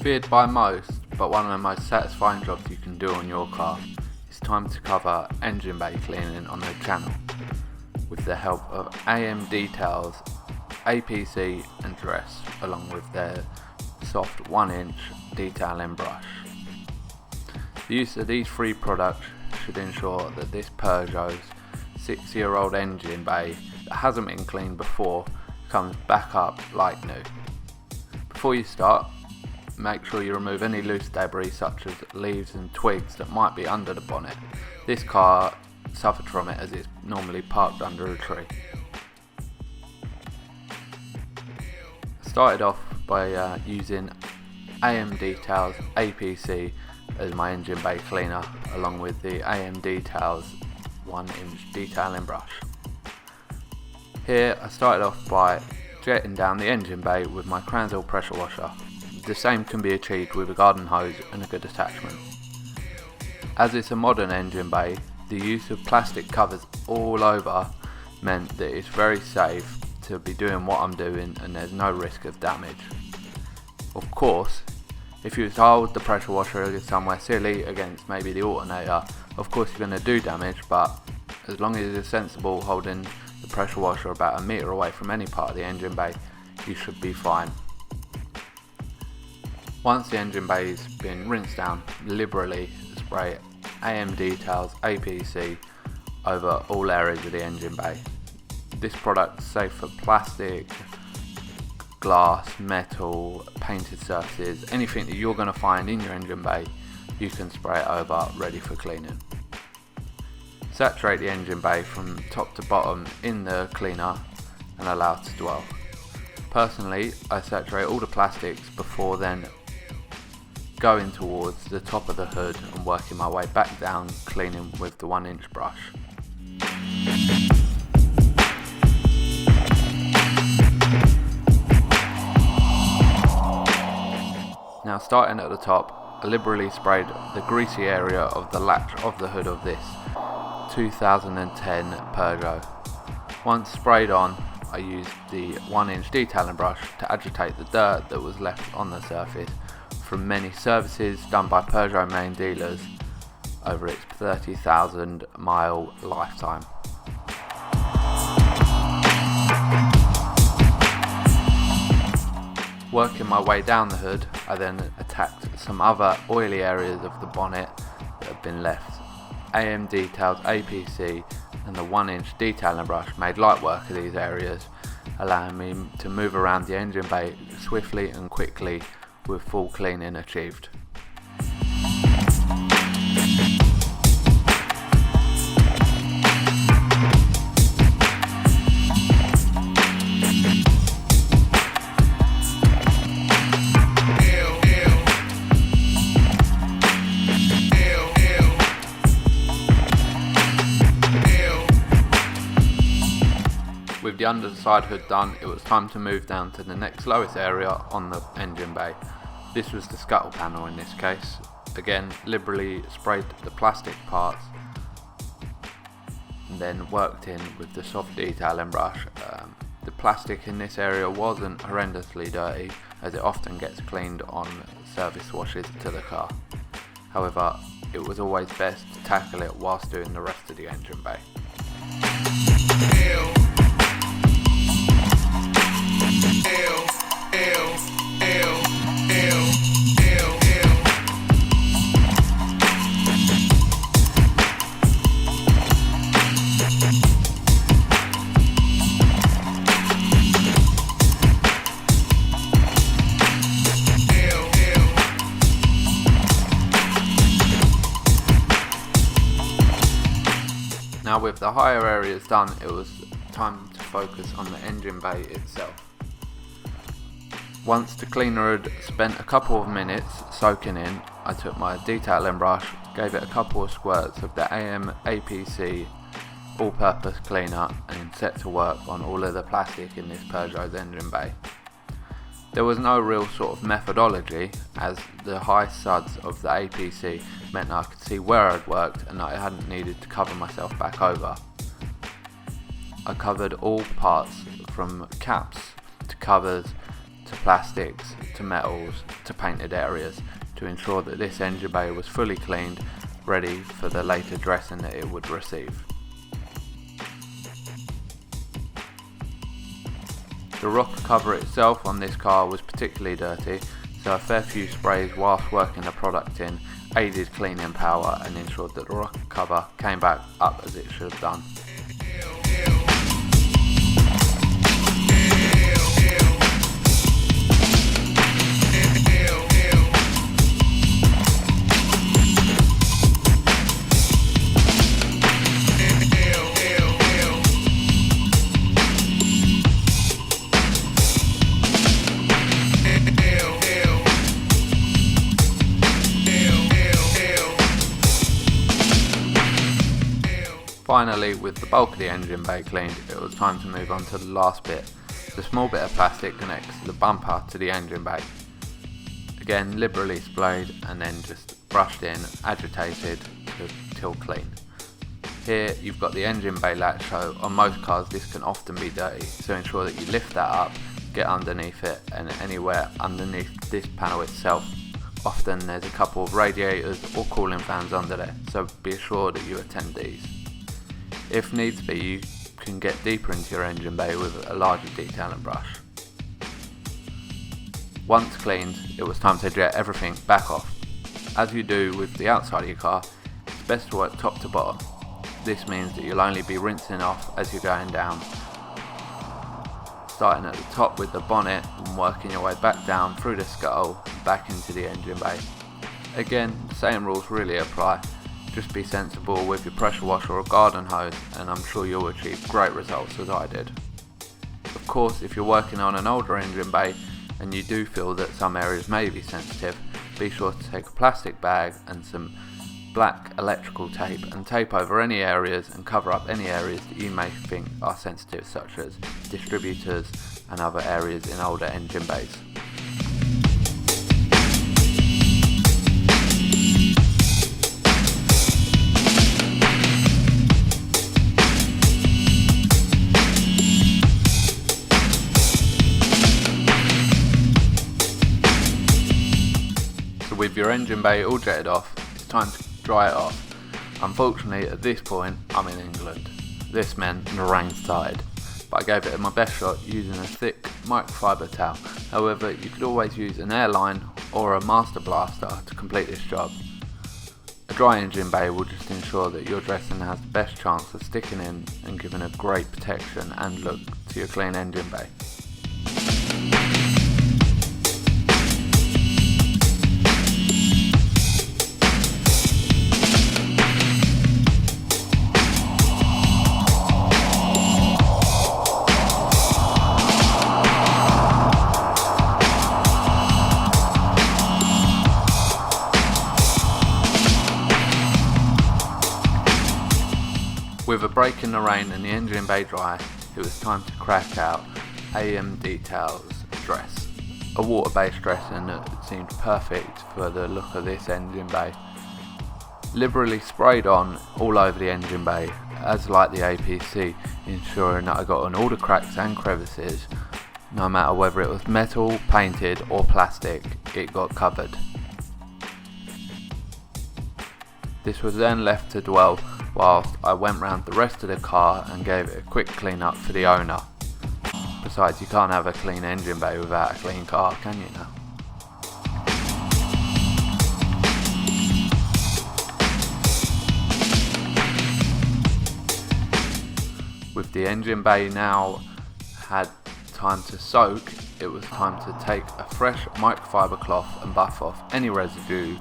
Feared by most, but one of the most satisfying jobs you can do on your car, it's time to cover engine bay cleaning on the channel with the help of AM Details, APC and Dress, along with their soft 1-inch detailing brush. The use of these three products should ensure that this Peugeot's 6-year-old engine bay that hasn't been cleaned before comes back up like new. Before you start, make sure you remove any loose debris such as leaves and twigs that might be under the bonnet. This car suffered from it as it's normally parked under a tree. I started off by using AM Details APC as my engine bay cleaner, along with the AM Details 1-inch detailing brush. Here I started off by jetting down the engine bay with my Cranzel pressure washer. The same can be achieved with a garden hose and a good attachment. As it's a modern engine bay, the use of plastic covers all over meant that it's very safe to be doing what I'm doing and there's no risk of damage. Of course, if you hold the pressure washer somewhere silly against maybe the alternator, of course you're going to do damage, but as long as you're sensible holding the pressure washer about 1 metre away from any part of the engine bay, you should be fine. Once the engine bay's been rinsed down, liberally spray AM Details APC over all areas of the engine bay. This product's safe for plastic, glass, metal, painted surfaces, anything that you're going to find in your engine bay, you can spray it over, ready for cleaning. Saturate the engine bay from top to bottom in the cleaner and allow it to dwell. Personally, I saturate all the plastics before then going towards the top of the hood and working my way back down, cleaning with the 1-inch brush. Now, starting at the top, I liberally sprayed the greasy area of the latch of the hood of this 2010 Peugeot. Once sprayed on, I used the 1-inch detailing brush to agitate the dirt that was left on the surface from many services done by Peugeot main dealers over its 30,000 mile lifetime. Working my way down the hood, I then attacked some other oily areas of the bonnet that had been left. AM Details APC and the 1-inch detailing brush made light work of these areas, allowing me to move around the engine bay swiftly and quickly with full cleaning achieved. With the underside hood done, it was time to move down to the next lowest area on the engine bay. This was the scuttle panel in this case. Again, liberally sprayed the plastic parts and then worked in with the soft detailing brush. The plastic in this area wasn't horrendously dirty, as it often gets cleaned on service washes to the car. However, it was always best to tackle it whilst doing the rest of the engine bay. Now, with the higher areas done, it was time to focus on the engine bay itself. Once the cleaner had spent a couple of minutes soaking in, I took my detailing brush, gave it a couple of squirts of the AM APC all-purpose cleaner and set to work on all of the plastic in this Peugeot's engine bay. There was no real sort of methodology, as the high suds of the APC meant that I could see where I'd worked and that I hadn't needed to cover myself back over. I covered all parts from caps to covers to to plastics, to metals, to painted areas to ensure that this engine bay was fully cleaned, ready for the later dressing that it would receive. The rocker cover itself on this car was particularly dirty, so a fair few sprays whilst working the product in aided cleaning power and ensured that the rocker cover came back up as it should have done. Finally, with the bulk of the engine bay cleaned, it was time to move on to the last bit. The small bit of plastic connects the bumper to the engine bay. Again, liberally sprayed and then just brushed in, agitated till clean. Here you've got the engine bay latch, so on most cars this can often be dirty, so ensure that you lift that up, get underneath it, and anywhere underneath this panel itself. Often there's a couple of radiators or cooling fans under there, so be assured that you attend these. If needs be, you can get deeper into your engine bay with a larger detailing brush. Once cleaned, it was time to jet everything back off. As you do with the outside of your car, it's best to work top to bottom. This means that you'll only be rinsing off as you're going down, starting at the top with the bonnet and working your way back down through the scuttle and back into the engine bay. Again, the same rules really apply. Just be sensible with your pressure washer or garden hose and I'm sure you'll achieve great results as I did. Of course, if you're working on an older engine bay and you do feel that some areas may be sensitive, be sure to take a plastic bag and some black electrical tape and tape over any areas and cover up any areas that you may think are sensitive, such as distributors and other areas in older engine bays. With your engine bay all jetted off, it's time to dry it off. Unfortunately, at this point, I'm in England. This meant the rain started, but I gave it my best shot using a thick microfiber towel. However, you could always use an airline or a master blaster to complete this job. A dry engine bay will just ensure that your dressing has the best chance of sticking in and giving a great protection and look to your clean engine bay. With a break in the rain and the engine bay dry, it was time to crack out AM Detail's dress. A water-based dressing that seemed perfect for the look of this engine bay. Liberally sprayed on all over the engine bay, as like the APC, ensuring that I got on all the cracks and crevices. No matter whether it was metal, painted or plastic, it got covered. This was then left to dwell whilst I went round the rest of the car and gave it a quick clean up for the owner. Besides, you can't have a clean engine bay without a clean car, can you now? With the engine bay now had time to soak, it was time to take a fresh microfiber cloth and buff off any residue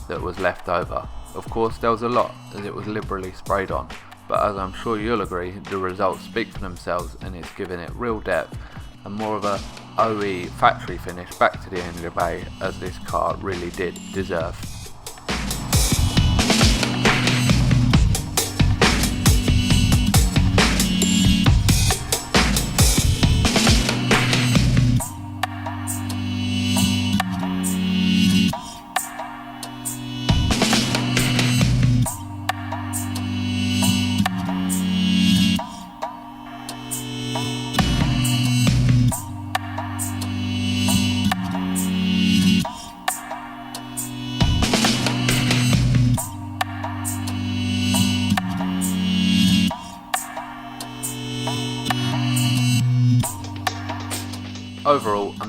that was left over. Of course there was a lot as it was liberally sprayed on, but as I'm sure you'll agree, the results speak for themselves and it's giving it real depth and more of a OE factory finish back to the engine bay, as this car really did deserve.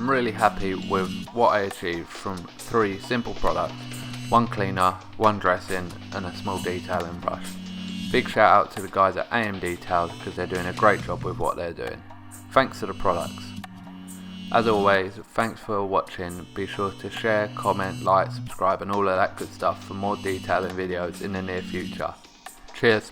I'm really happy with what I achieved from 3 simple products, 1 cleaner, 1 dressing and a small detailing brush. Big shout out to the guys at AM Details because they're doing a great job with what they're doing. Thanks to the products. As always, thanks for watching. Be sure to share, comment, like, subscribe and all of that good stuff for more detailing videos in the near future. Cheers.